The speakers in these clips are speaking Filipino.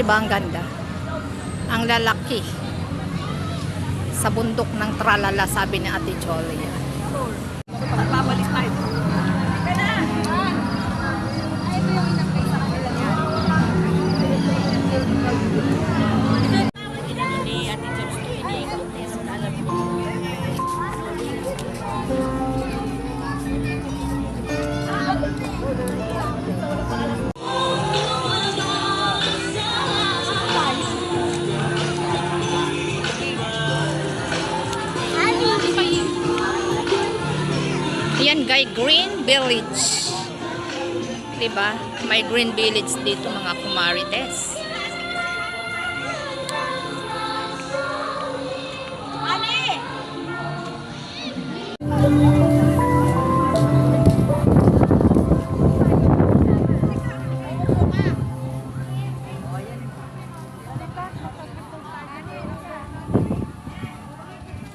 di ba ang ganda? Ang lalaki. Sa bundok ng Tralala, sabi ni Ate Jolia. Babalik tayo. Yan guys, Green Village. Diba? May Green Village dito mga kumarites.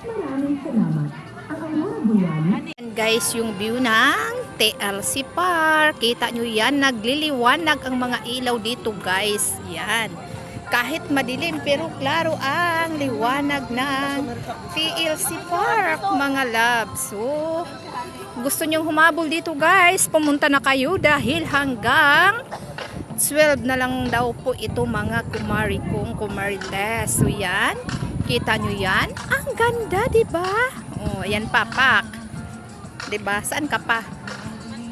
Maraming salamat. Ang Aurora Borealis. Yan guys, yung view ng TLC Park. Kita nyo yan, nagliliwanag ang mga ilaw dito guys. Yan. Kahit madilim pero klaro ang liwanag ng TLC Park mga loves. So, gusto nyong humabol dito guys, pumunta na kayo dahil hanggang 12 na lang daw po ito mga kumari kong kumarites. So yan, kita nyo yan? Ang ganda, diba? Oh, ayan pa, pak. Diba? Saan ka pa?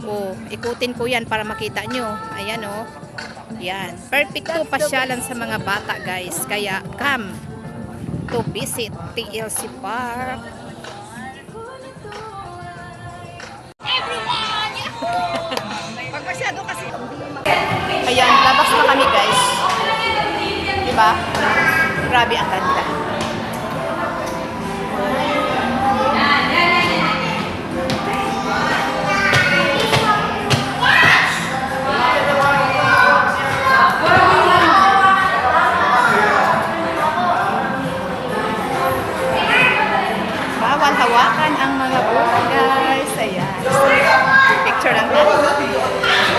Oh, ikutin ko yan para makita nyo. Ayan oh. Yan. Perfect to pasyalan sa mga bata guys. Kaya come to visit TLC Park. Pagpasyado kasi. Ayan, labas na kami guys. Diba? Grabe ang ganda. Bawal hawakan ang mga buhay guys. Ayan. Picture lang tayo.